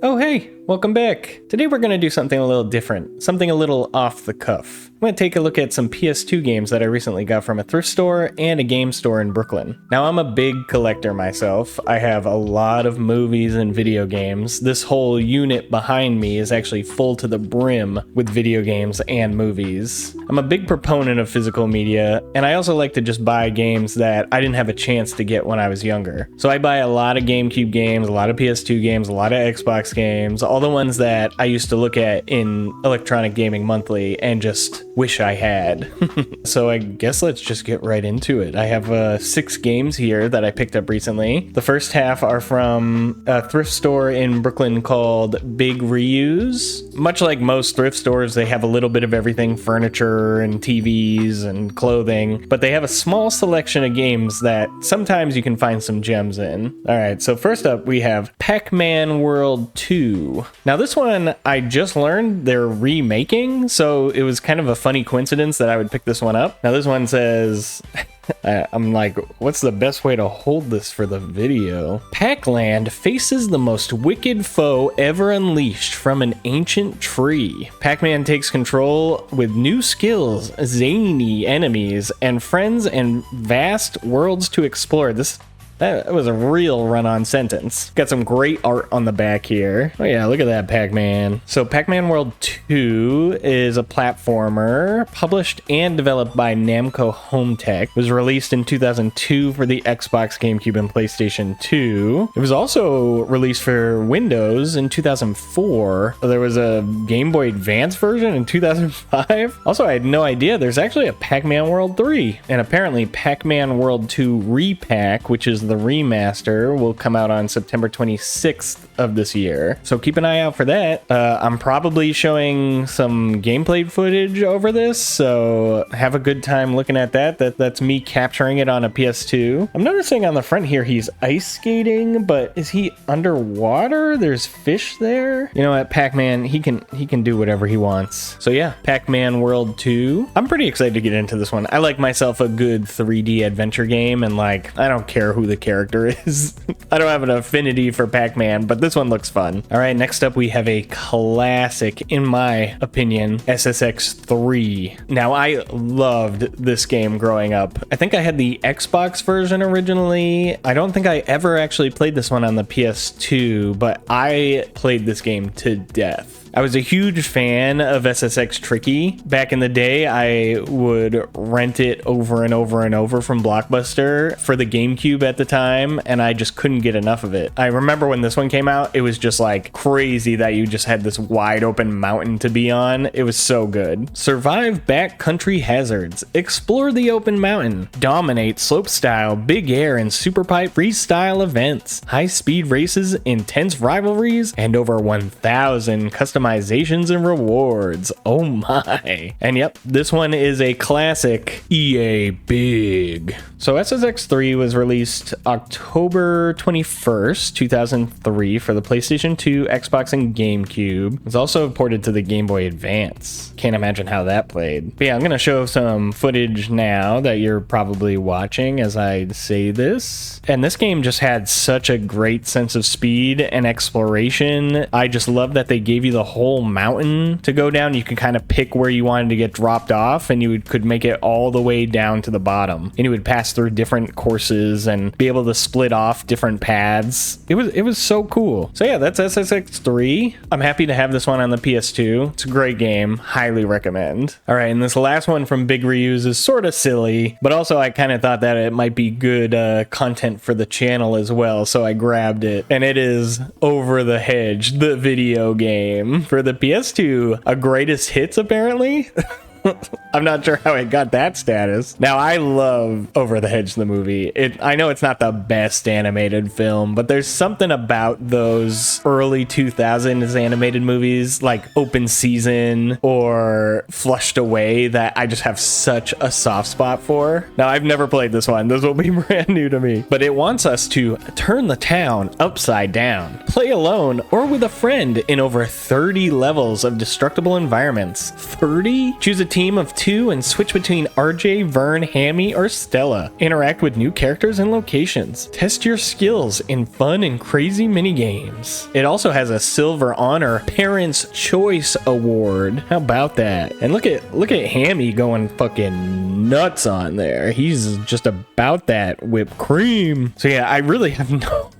Oh hey, welcome back. Today we're going to do something a little different, something a little off the cuff. I'm going to take a look at some PS2 games that I recently got from a thrift store and a game store in Brooklyn. Now I'm a big collector myself. I have a lot of movies and video games. This whole unit behind me is actually full to the brim with video games and movies. I'm a big proponent of physical media, and I also like to just buy games that I didn't have a chance to get when I was younger. So I buy a lot of GameCube games, a lot of PS2 games, a lot of Xbox games, all the ones that I used to look at in Electronic Gaming Monthly and just wish I had. So I guess let's just get right into it. I have 6 games here that I picked up recently. The first half are from a thrift store in Brooklyn called Big Reuse. Much like most thrift stores, they have a little bit of everything, furniture and TVs and clothing, but they have a small selection of games that sometimes you can find some gems in. All right, so first up we have Pac-Man World 2. Now this one I just learned they're remaking, so it was kind of a funny coincidence that I would pick this one up. Now this one says, I'm like, what's the best way to hold this for the video? Pac-Land faces the most wicked foe ever unleashed from an ancient tree. Pac-Man takes control with new skills, zany enemies, and friends and vast worlds to explore. That was a real run-on sentence. Got some great art on the back here. Oh yeah, look at that Pac-Man. So Pac-Man World 2 is a platformer published and developed by Namco Home Tech. It was released in 2002 for the Xbox, GameCube, and PlayStation 2. It was also released for Windows in 2004. There was a Game Boy Advance version in 2005. Also, I had no idea there's actually a Pac-Man World 3. And apparently Pac-Man World 2 Repack, which is the remaster, will come out on September 26th of this year. So keep an eye out for that. I'm probably showing some gameplay footage over this, so have a good time looking at that. That's me capturing it on a PS2. I'm noticing on the front here he's ice skating, but is he underwater? There's fish there. You know what, Pac-Man, he can do whatever he wants. So yeah, Pac-Man World 2. I'm pretty excited to get into this one. I like myself a good 3D adventure game, and like, I don't care who the character is. I don't have an affinity for Pac-Man, but this one looks fun. All right, next up we have a classic, in my opinion, SSX3. Now, I loved this game growing up. I think I had the Xbox version originally. I don't think I ever actually played this one on the PS2, but I played this game to death. I was a huge fan of SSX Tricky. Back in the day, I would rent it over and over and over from Blockbuster for the GameCube at the time, and I just couldn't get enough of it. I remember when this one came out, it was just like crazy that you just had this wide open mountain to be on. It was so good. Survive backcountry hazards. Explore the open mountain. Dominate slopestyle, big air, and super pipe freestyle events. High-speed races, intense rivalries, and over 1,000 customizations and rewards. Oh my. And yep, this one is a classic EA big. So SSX3 was released October 21st, 2003 for the PlayStation 2, Xbox, and GameCube. It's also ported to the Game Boy Advance. Can't imagine how that played. But yeah, I'm going to show some footage now that you're probably watching as I say this. And this game just had such a great sense of speed and exploration. I just love that they gave you the whole mountain to go down. You could kind of pick where you wanted to get dropped off, and you could make it all the way down to the bottom. And you would pass through different courses and be able to split off different paths. It was so cool. So yeah, that's SSX3. I'm happy to have this one on the PS2. It's a great game. Highly recommend. All right, and this last one from Big Reuse is sort of silly, but also I kind of thought that it might be good content for the channel as well, so I grabbed it. And it is Over the Hedge, the video game for the PS2. A greatest hits, apparently. I'm not sure how it got that status. Now, I love Over the Hedge, the movie. I know it's not the best animated film, but there's something about those early 2000s animated movies like Open Season or Flushed Away that I just have such a soft spot for. Now, I've never played this one. This will be brand new to me. But it wants us to turn the town upside down, play alone or with a friend in over 30 levels of destructible environments. 30? Choose a team of 2 and switch between RJ, Vern, Hammy, or Stella. Interact with new characters and locations. Test your skills in fun and crazy minigames. It also has a Silver Honor Parents' Choice Award. How about that? And look at Hammy going fucking nuts on there. He's just about that whipped cream. So yeah, I really have no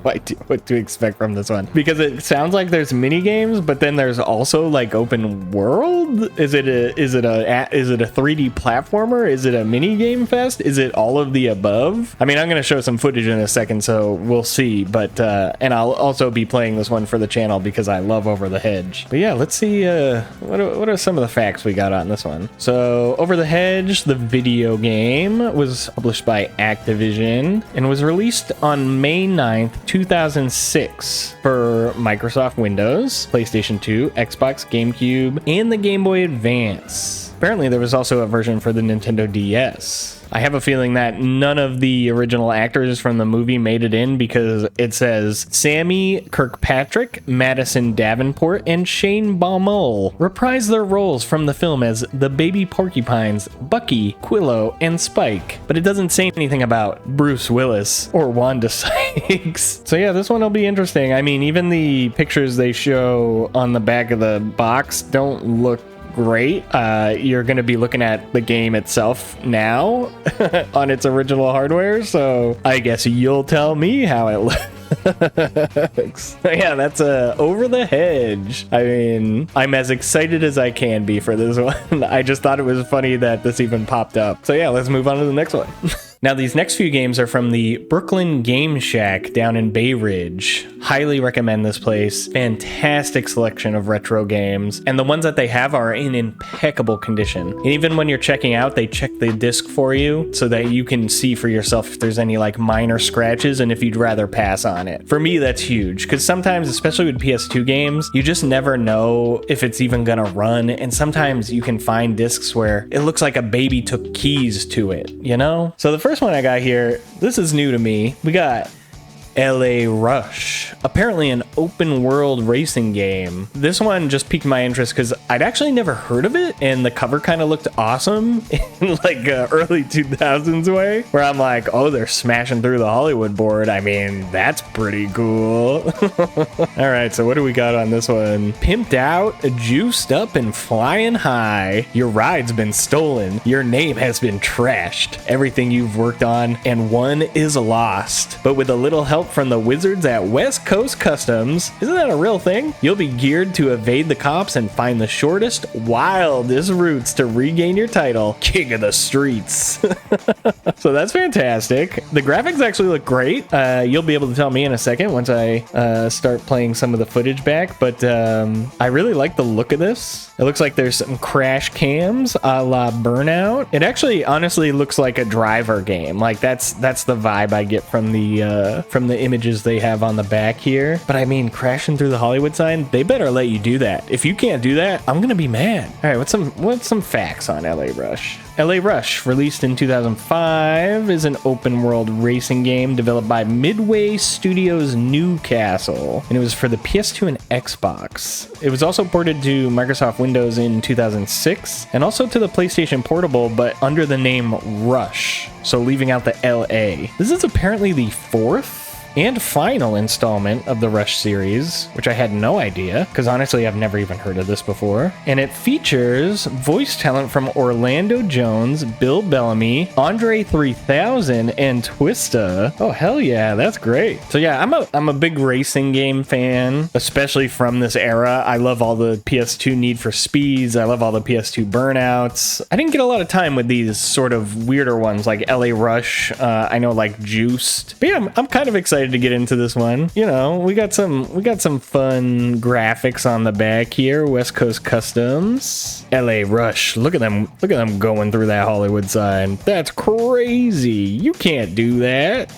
idea what to expect from this one, because it sounds like there's mini games, but then there's also like open world. Is it a 3D platformer? Is it a mini game fest? Is it all of the above? I mean, I'm gonna show some footage in a second, so we'll see. But and I'll also be playing this one for the channel because I love Over the Hedge. But yeah, let's see what are some of the facts we got on this one. So Over the Hedge, the video game, was published by Activision and was released on May 9th, 2006 for Microsoft Windows, PlayStation 2, Xbox, GameCube, and the Game Boy Advance. Apparently there was also a version for the Nintendo DS. I have a feeling that none of the original actors from the movie made it in, because it says Sammy Kirkpatrick, Madison Davenport, and Shane Baumol reprise their roles from the film as the baby porcupines, Bucky, Quillo, and Spike. But it doesn't say anything about Bruce Willis or Wanda Sykes. So yeah, this one will be interesting. I mean, even the pictures they show on the back of the box don't look great. You're going to be looking at the game itself now on its original hardware, so I guess you'll tell me how it looks. Yeah, that's Over the Hedge. I mean, I'm as excited as I can be for this one. I just thought it was funny that this even popped up. So yeah, let's move on to the next one. Now, these next few games are from the Brooklyn Game Shack down in Bay Ridge. Highly recommend this place. Fantastic selection of retro games, and the ones that they have are in impeccable condition. And even when you're checking out, they check the disc for you so that you can see for yourself if there's any like minor scratches and if you'd rather pass on it. For me, that's huge, because sometimes, especially with PS2 games, you just never know if it's even gonna run, and sometimes you can find discs where it looks like a baby took keys to it, you know? So the first one I got here, this is new to me. We got LA Rush, apparently an open world racing game. This one just piqued my interest because I'd actually never heard of it, and the cover kind of looked awesome in like a early 2000s way, where I'm like, oh, they're smashing through the Hollywood board. I mean, that's pretty cool. All right, so what do we got on this one? Pimped out, juiced up, and flying high. Your ride's been stolen. Your name has been trashed. Everything you've worked on and won is lost. But with a little help from the wizards at West Coast Customs, isn't that a real thing? You'll be geared to evade the cops and find the shortest, wildest routes to regain your title, King of the Streets. So that's fantastic. The graphics actually look great. You'll be able to tell me in a second once I start playing some of the footage back, but I really like the look of this. It looks like there's some crash cams a la Burnout. It actually honestly looks like a driver game. Like that's the vibe I get from the images they have on the back here. But I mean, crashing through the Hollywood sign, they better let you do that. If you can't do that, I'm gonna be mad. All right, what's some facts on LA Rush? LA Rush, released in 2005, is an open world racing game developed by Midway Studios Newcastle, and it was for the PS2 and Xbox. It was also ported to Microsoft Windows in 2006, and also to the PlayStation Portable, but under the name Rush, so leaving out the LA. This is apparently the fourth and final installment of the Rush series, which I had no idea, because honestly I've never even heard of this before. And it features voice talent from Orlando Jones, Bill Bellamy, Andre 3000, and Twista. Oh hell yeah, that's great. So yeah, I'm a big racing game fan, especially from this era. I love all the PS2 Need for Speeds. I love all the PS2 Burnouts. I didn't get a lot of time with these sort of weirder ones like LA Rush. I know, like Juiced. But yeah, I'm kind of excited to get into this one. You know, we got some fun graphics on the back here. West Coast Customs, LA Rush. Look at them going through that Hollywood sign. That's crazy. You can't do that.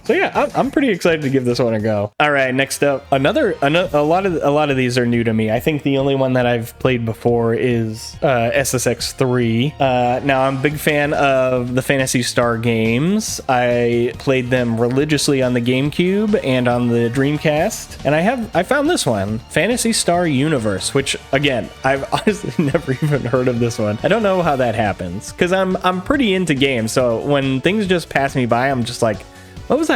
So yeah, I'm pretty excited to give this one a go. All right, next up, a lot of these are new to me. I think the only one that I've played before is SSX 3. Now I'm a big fan of the Phantasy Star games. I played them religiously previously on the GameCube and on the Dreamcast. And I found this one, Phantasy Star Universe, which again, I've honestly never even heard of this one. I don't know how that happens because I'm pretty into games. So when things just pass me by, I'm just like, what was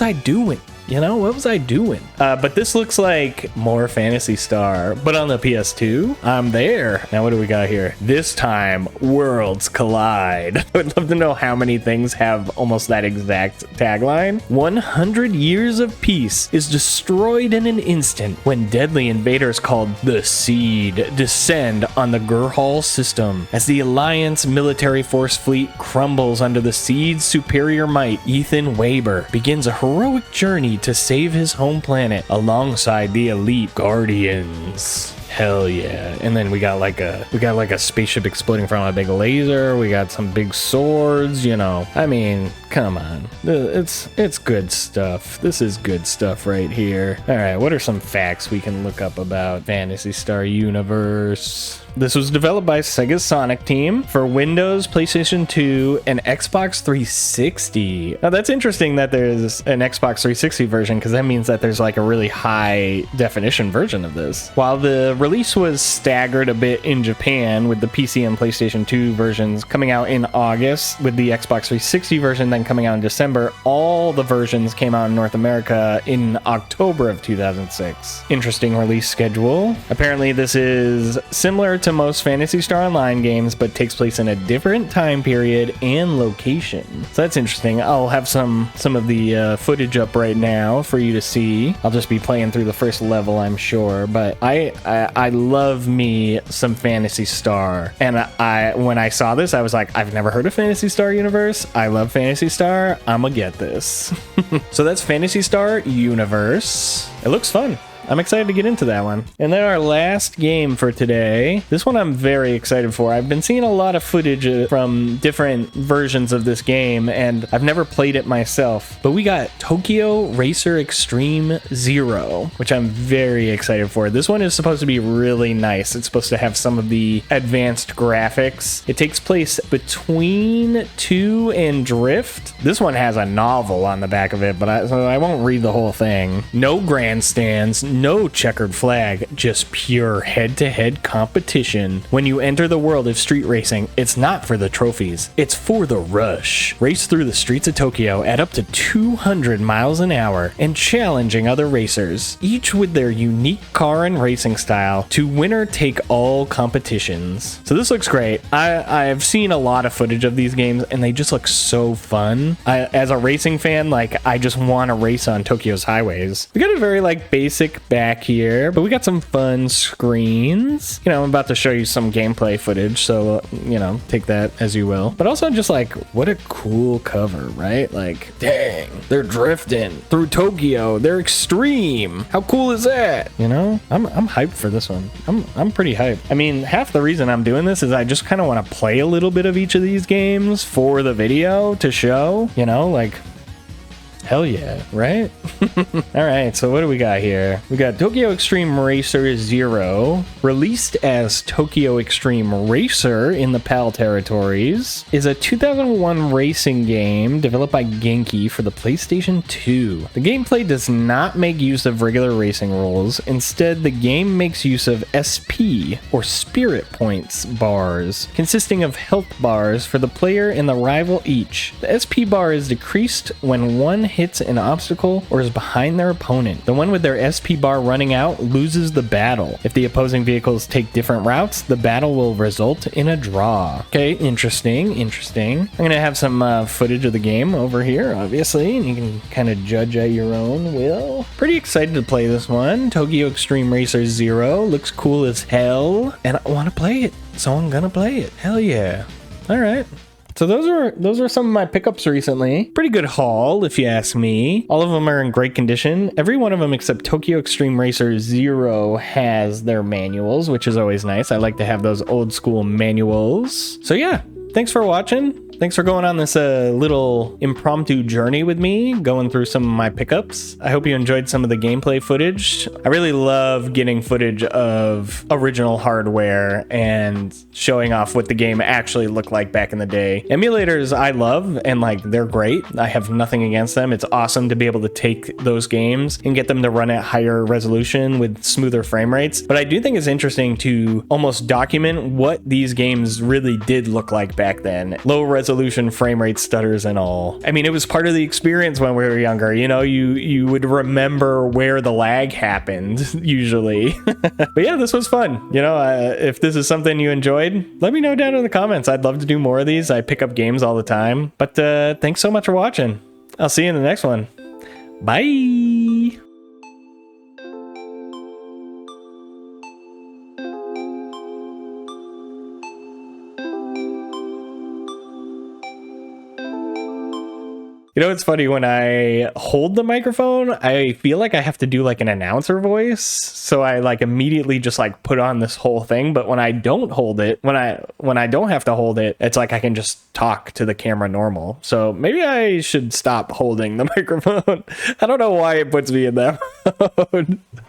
I doing? You know, what was I doing? But this looks like more Phantasy Star, but on the PS2, I'm there. Now, what do we got here? This time, worlds collide. I would love to know how many things have almost that exact tagline. 100 years of peace is destroyed in an instant when deadly invaders called the Seed descend on the Gurhal system. As the Alliance military force fleet crumbles under the Seed's superior might, Ethan Weber begins a heroic journey to save his home planet alongside the elite Guardians. Hell yeah. And then we got like a spaceship exploding from a big laser. We got some big swords, you know. I mean, come on. It's good stuff. This is good stuff right here. All right, what are some facts we can look up about Phantasy Star Universe? This was developed by Sega's Sonic team for Windows, PlayStation 2, and Xbox 360. Now that's interesting that there's an Xbox 360 version because that means that there's like a really high definition version of this. While the release was staggered a bit in Japan with the PC and PlayStation 2 versions coming out in August, with the Xbox 360 version then coming out in December, all the versions came out in North America in October of 2006. Interesting release schedule. Apparently this is similar to most Phantasy Star Online games, but takes place in a different time period and location. So that's interesting. I'll have some of the footage up right now for you to see. I'll just be playing through the first level, I'm sure, but I love me some Phantasy Star. And when I saw this, I was like, I've never heard of Phantasy Star Universe. I love Phantasy Star. I'ma get this. So that's Phantasy Star Universe. It looks fun. I'm excited to get into that one. And then our last game for today. This one I'm very excited for. I've been seeing a lot of footage from different versions of this game, and I've never played it myself. But we got Tokyo Racer Extreme Zero, which I'm very excited for. This one is supposed to be really nice. It's supposed to have some of the advanced graphics. It takes place between 2 and Drift. This one has a novel on the back of it, but so I won't read the whole thing. No grandstands, no checkered flag, just pure head-to-head competition. When you enter the world of street racing, it's not for the trophies, it's for the rush. Race through the streets of Tokyo at up to 200 miles an hour and challenging other racers, each with their unique car and racing style, to winner-take-all competitions. So this looks great. I've seen a lot of footage of these games and they just look so fun. As a racing fan, like, I just want to race on Tokyo's highways. We got a very like basic back here, but we got some fun screens. You know, I'm about to show you some gameplay footage, so you know, take that as you will. But also just like, what a cool cover, right? Like, dang, they're drifting through Tokyo. They're extreme. How cool is that? You know, I'm hyped for this one. I'm pretty hyped. I mean, half the reason I'm doing this is I just kind of want to play a little bit of each of these games for the video to show, you know, like, hell yeah, right? All right, so what do we got here? We got Tokyo Extreme Racer Zero, released as Tokyo Extreme Racer in the PAL territories, is a 2001 racing game developed by Genki for the PlayStation 2. The gameplay does not make use of regular racing rules. Instead, the game makes use of SP, or Spirit Points bars, consisting of health bars for the player and the rival each. The SP bar is decreased when one hits an obstacle or is behind their opponent. The one with their SP bar running out loses the battle. If the opposing vehicles take different routes, the battle will result in a draw. Okay, interesting. I'm gonna have some footage of the game over here, obviously, and you can kind of judge at your own will. Pretty excited to play this one. Tokyo Extreme Racer Zero looks cool as hell, and I want to play it, so I'm gonna play it. Hell yeah. All right. So those are some of my pickups recently. Pretty good haul, if you ask me. All of them are in great condition. Every one of them except Tokyo Extreme Racer Zero has their manuals, which is always nice. I like to have those old school manuals. So yeah, thanks for watching. Thanks for going on this little impromptu journey with me, going through some of my pickups. I hope you enjoyed some of the gameplay footage. I really love getting footage of original hardware and showing off what the game actually looked like back in the day. Emulators I love, and like they're great. I have nothing against them. It's awesome to be able to take those games and get them to run at higher resolution with smoother frame rates. But I do think it's interesting to almost document what these games really did look like back then. Low resolution frame rate stutters and all. I mean, it was part of the experience when we were younger. You know, you would remember where the lag happened usually. But yeah, this was fun. You know, if this is something you enjoyed, let me know down in the comments. I'd love to do more of these. I pick up games all the time. But thanks so much for watching. I'll see you in the next one. Bye. You know, it's funny, when I hold the microphone, I feel like I have to do like an announcer voice. So I like immediately just like put on this whole thing. But when I don't hold it, when I don't have to hold it, it's like I can just talk to the camera normal. So maybe I should stop holding the microphone. I don't know why it puts me in that mode.